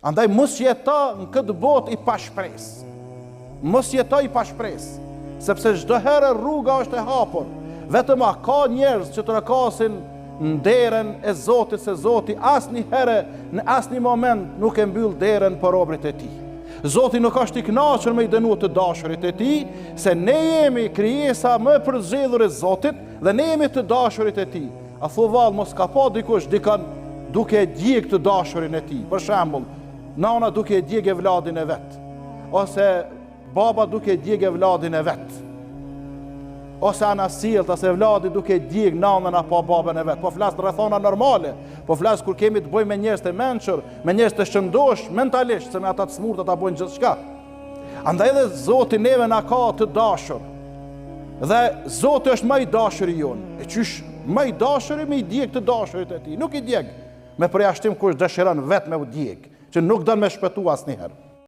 Andaj mos jeto në këtë botë i pashpresë. Mos jeto i pashpresë, sepse çdo herë rruga është e hapur. Vetëm ka njerëz që të rakasin në derën e Zotit, se Zoti asnjëherë në asnjë moment nuk e mbyll derën për robërit e tij. Zoti nuk është i kënaqur me i dënuar të dashurit e tij, se ne jemi krijesa më e përzgjedhur e Zotit dhe ne jemi të dashurit e tij. A thuvall mos ka pa dikush dikon duke djeg të dashurin e tij. Për shembull, nana duke djeg vladin e vet, ose baba duke djeg vladin e vet, ose anasillt, ose vladi duke djeg nanën apo babën e vet. Po flas rrethona normale, po flas kur kemi të bëjmë me njerëz të mençur, me njerëz të shëndosh mentalisht, se me ata të smurtë ata bojnë gjithçka. Andaj edhe Zoti neve na ka të dashur. Dhe Zoti është më i dashuri jon. E qysh më i dashuri me i djeg të dashurit e tij. Nuk i djeg me përjashtim kush dëshiron vetë me u djeg, që nuk don me shpëtu asnjëherë.